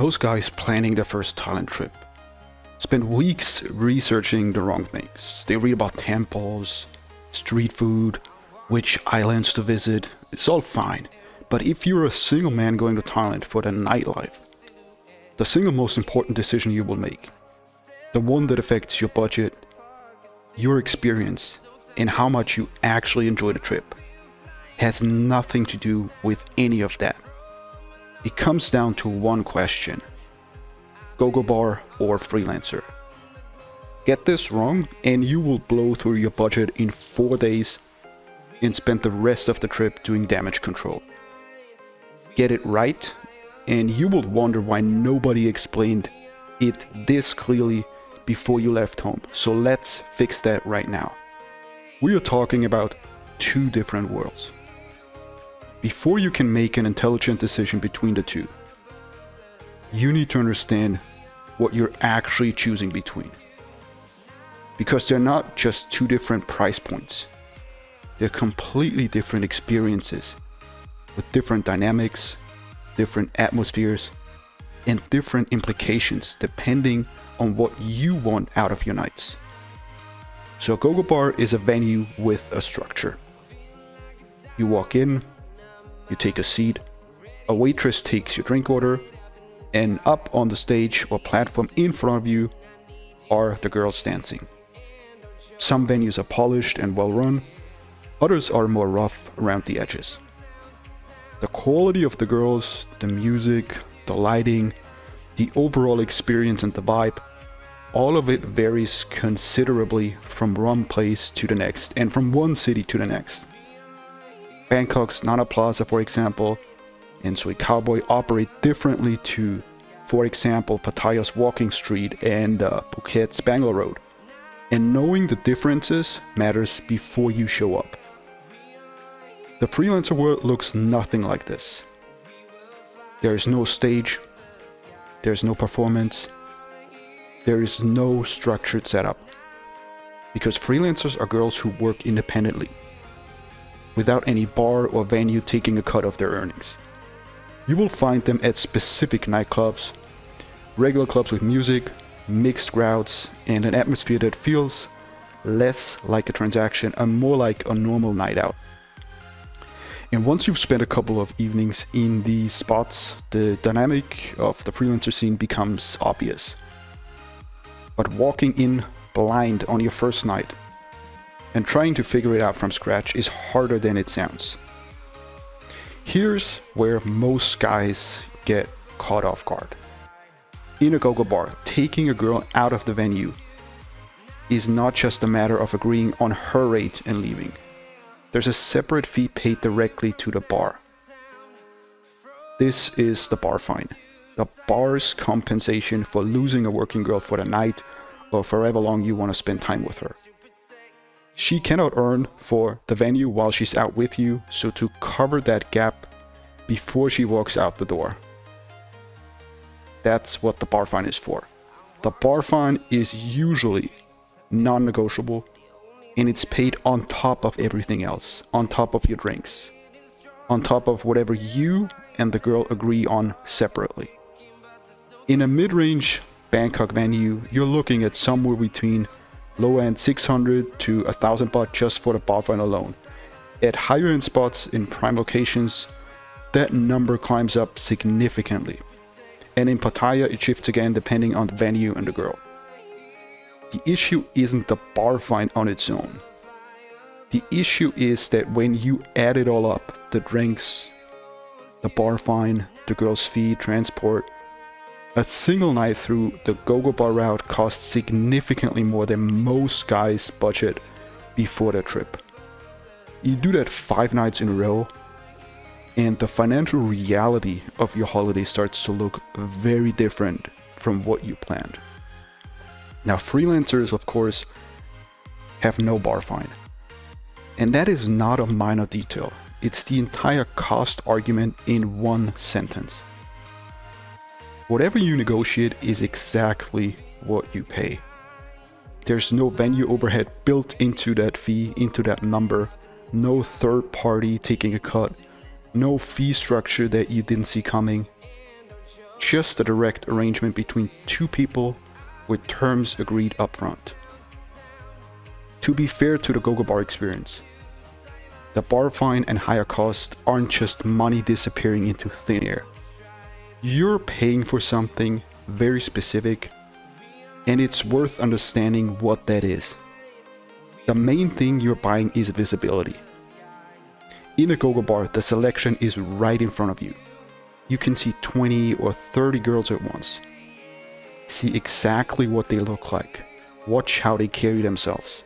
Those guys planning their first Thailand trip spend weeks researching the wrong things. They read about temples, street food, which islands to visit. It's all fine. But if you're a single man going to Thailand for the nightlife, the single most important decision you will make, the one that affects your budget, your experience, and how much you actually enjoy the trip, has nothing to do with any of that. It comes down to one question: Gogo bar or Freelancer? Get this wrong and you will blow through your budget in 4 days and spend the rest of the trip doing damage control. Get it right and you will wonder why nobody explained it this clearly before you left home. So let's fix that right now. We are talking about two different worlds. Before you can make an intelligent decision between the two, you need to understand what you're actually choosing between. Because they're not just two different price points. They're completely different experiences with different dynamics, different atmospheres, and different implications depending on what you want out of your nights. So a Gogo bar is a venue with a structure. You walk in, you take a seat, a waitress takes your drink order, and up on the stage or platform in front of you are the girls dancing. Some venues are polished and well run, others are more rough around the edges. The quality of the girls, the music, the lighting, the overall experience and the vibe, all of it varies considerably from one place to the next and from one city to the next. Bangkok's Nana Plaza, for example, and Soi Cowboy operate differently to, for example, Pattaya's Walking Street and Phuket's Bangalore Road. And knowing the differences matters before you show up. The Freelancer world looks nothing like this. There is no stage, there's no performance, there is no structured setup. Because freelancers are girls who work independently, without any bar or venue taking a cut of their earnings. You will find them at specific nightclubs, regular clubs with music, mixed crowds, and an atmosphere that feels less like a transaction and more like a normal night out. And once you've spent a couple of evenings in these spots, the dynamic of the freelancer scene becomes obvious. But walking in blind on your first night and trying to figure it out from scratch is harder than it sounds. Here's where most guys get caught off guard. In a Gogo bar, taking a girl out of the venue is not just a matter of agreeing on her rate and leaving. There's a separate fee paid directly to the bar. This is the bar fine. The bar's compensation for losing a working girl for the night or for however long you want to spend time with her. She cannot earn for the venue while she's out with you, so to cover that gap before she walks out the door. That's what the bar fine is for. The bar fine is usually non-negotiable, and it's paid on top of everything else, on top of your drinks, on top of whatever you and the girl agree on separately. In a mid-range Bangkok venue, you're looking at somewhere between low-end 600 to 1000 baht just for the bar fine alone. At higher-end spots in prime locations, that number climbs up significantly. And in Pattaya, it shifts again depending on the venue and the girl. The issue isn't the bar fine on its own. The issue is that when you add it all up, the drinks, the bar fine, the girl's fee, transport, a single night through the Gogo bar route costs significantly more than most guys' budget before their trip. You do that 5 nights in a row, and the financial reality of your holiday starts to look very different from what you planned. Now, freelancers, of course, have no bar fine. And that is not a minor detail. It's the entire cost argument in one sentence. Whatever you negotiate is exactly what you pay. There's no venue overhead built into that fee, into that number, no third party taking a cut, no fee structure that you didn't see coming. just a direct arrangement between two people with terms agreed upfront. To be fair to the Gogo bar experience, the bar fine and higher cost aren't just money disappearing into thin air. You're paying for something very specific, and it's worth understanding what that is. The main thing you're buying is visibility. In a Gogo bar, the selection is right in front of you. You can see 20 or 30 girls at once. See exactly what they look like. Watch how they carry themselves.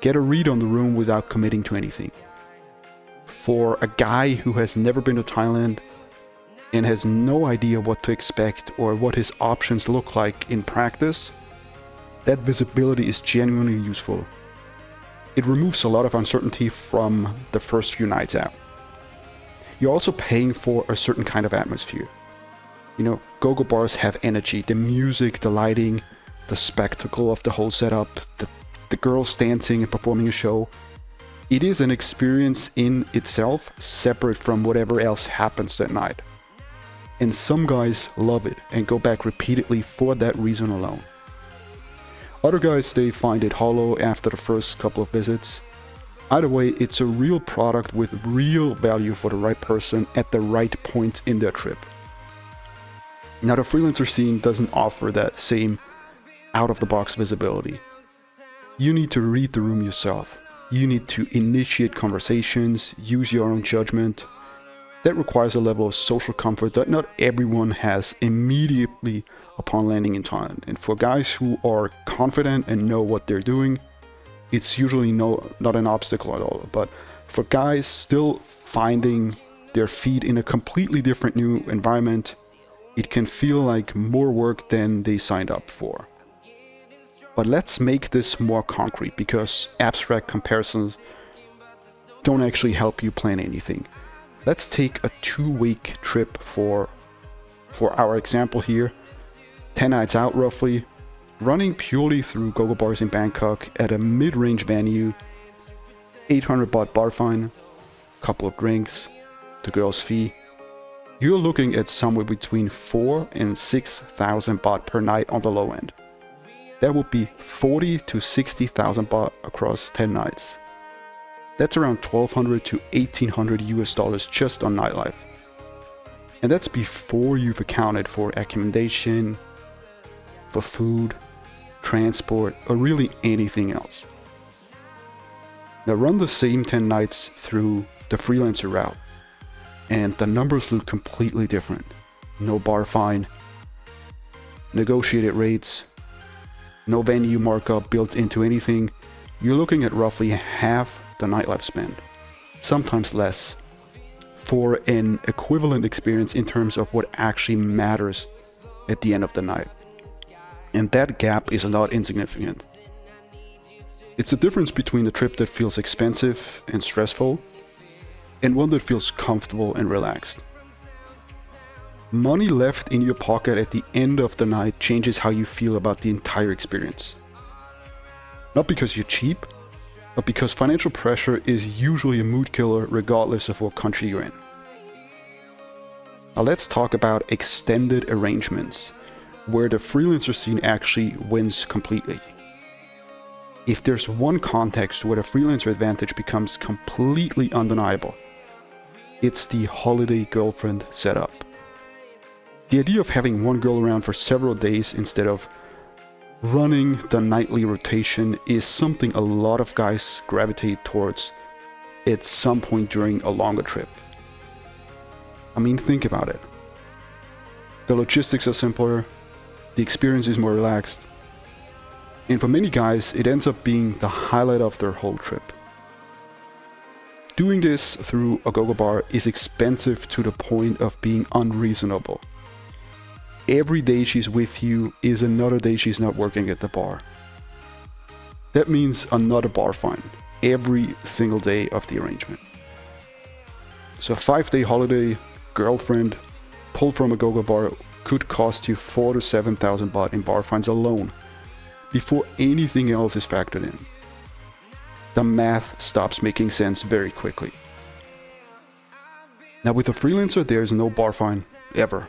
Get a read on the room without committing to anything. For a guy who has never been to Thailand and has no idea what to expect or what his options look like in practice, that visibility is genuinely useful. It removes a lot of uncertainty from the first few nights out. You're also paying for a certain kind of atmosphere. You know, Gogo bars have energy, the music, the lighting, the spectacle of the whole setup, the girls dancing and performing a show. It is an experience in itself, separate from whatever else happens that night. And some guys love it and go back repeatedly for that reason alone. Other guys, they find it hollow after the first couple of visits. Either way, it's a real product with real value for the right person at the right point in their trip. Now, the freelancer scene doesn't offer that same out-of-the-box visibility. You need to read the room yourself. You need to initiate conversations, use your own judgment. That requires a level of social comfort that not everyone has immediately upon landing in Thailand. And for guys who are confident and know what they're doing, it's usually not an obstacle at all. But for guys still finding their feet in a completely different new environment, it can feel like more work than they signed up for. But let's make this more concrete, because abstract comparisons don't actually help you plan anything. Let's take a 2-week trip for our example here. 10 nights out roughly, running purely through Gogo bars in Bangkok at a mid-range venue, 800 baht bar fine, couple of drinks, the girl's fee. You're looking at somewhere between 4 and 6,000 baht per night on the low end. That would be 40 to 60,000 baht across 10 nights. That's around 1,200 to 1,800 US dollars just on nightlife. And that's before you've accounted for accommodation, for food, transport, or really anything else. Now run the same 10 nights through the freelancer route, and the numbers look completely different. No bar fine, negotiated rates, no venue markup built into anything. You're looking at roughly half the nightlife spend, sometimes less, for an equivalent experience in terms of what actually matters at the end of the night. And that gap is not insignificant. It's a difference between a trip that feels expensive and stressful and one that feels comfortable and relaxed. Money left in your pocket at the end of the night changes how you feel about the entire experience. Not because you're cheap, but because financial pressure is usually a mood killer regardless of what country you're in. Now let's talk about extended arrangements, where the freelancer scene actually wins completely. If there's one context where the freelancer advantage becomes completely undeniable, it's the holiday girlfriend setup. The idea of having one girl around for several days instead of running the nightly rotation is something a lot of guys gravitate towards at some point during a longer trip. I mean, think about it. The logistics are simpler, the experience is more relaxed, and for many guys, it ends up being the highlight of their whole trip. Doing this through a Gogo bar is expensive to the point of being unreasonable. Every day she's with you is another day she's not working at the bar. That means another bar fine every single day of the arrangement. So a 5-day holiday girlfriend pulled from a Gogo bar could cost you 4,000 to 7,000 baht in bar fines alone, before anything else is factored in. The math stops making sense very quickly. Now with a freelancer, there is no bar fine, ever.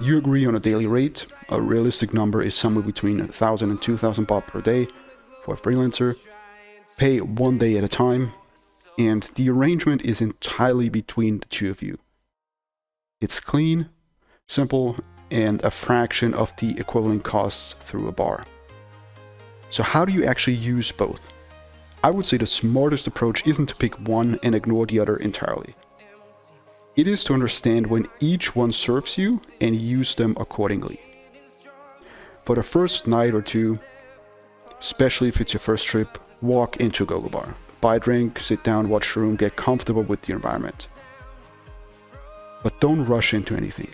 You agree on a daily rate. A realistic number is somewhere between 1,000 and 2,000 baht per day for a freelancer. Pay 1 day at a time, and the arrangement is entirely between the two of you. It's clean, simple, and a fraction of the equivalent costs through a bar. So how do you actually use both? I would say the smartest approach isn't to pick one and ignore the other entirely. It is to understand when each one serves you and use them accordingly. For the first night or two, especially if it's your first trip, walk into a Gogo bar. Buy a drink, sit down, watch the room, get comfortable with the environment. But don't rush into anything.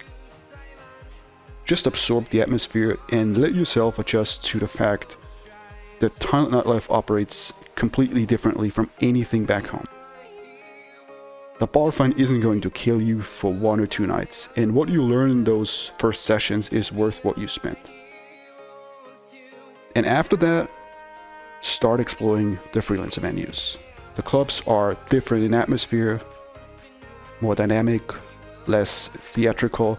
Just absorb the atmosphere and let yourself adjust to the fact that Thailand Nightlife operates completely differently from anything back home. The bar fine isn't going to kill you for 1 or 2 nights, and what you learn in those first sessions is worth what you spent. And after that, start exploring the freelancer venues. The clubs are different in atmosphere, more dynamic, less theatrical,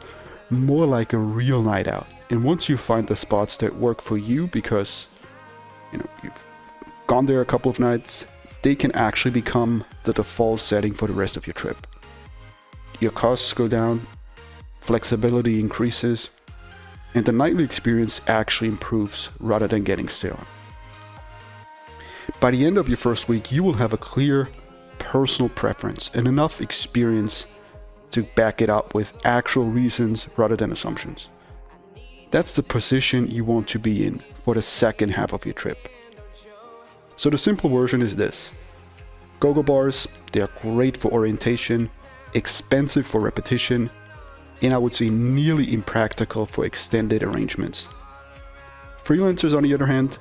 more like a real night out. And once you find the spots that work for you because you've gone there a couple of nights, they can actually become the default setting for the rest of your trip. Your costs go down, flexibility increases, and the nightly experience actually improves rather than getting stale. By the end of your first week, you will have a clear personal preference and enough experience to back it up with actual reasons rather than assumptions. That's the position you want to be in for the second half of your trip. So the simple version is this. Gogo bars, they are great for orientation, expensive for repetition, and I would say nearly impractical for extended arrangements. Freelancers, on the other hand,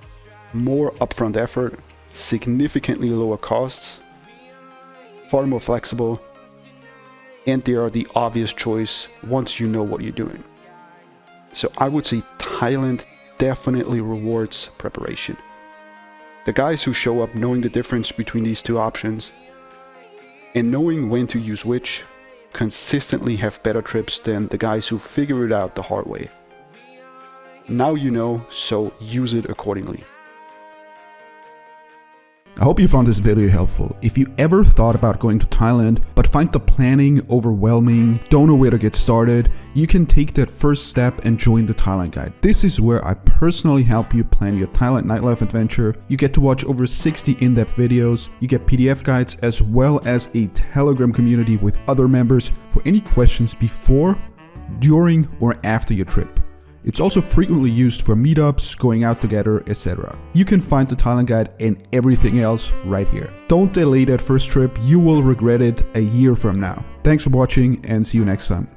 more upfront effort, significantly lower costs, far more flexible, and they are the obvious choice once you know what you're doing. So I would say Thailand definitely rewards preparation. The guys who show up knowing the difference between these two options and knowing when to use which consistently have better trips than the guys who figure it out the hard way. Now you know, so use it accordingly. I hope you found this video helpful. If you ever thought about going to Thailand but find the planning overwhelming, don't know where to get started, you can take that first step and join the Thailand Guide. This is where I personally help you plan your Thailand nightlife adventure. You get to watch over 60 in-depth videos, you get PDF guides as well as a Telegram community with other members for any questions before, during or after your trip. It's also frequently used for meetups, going out together, etc. You can find the Thailand Guide and everything else right here. Don't delay that first trip, you will regret it a year from now. Thanks for watching and see you next time.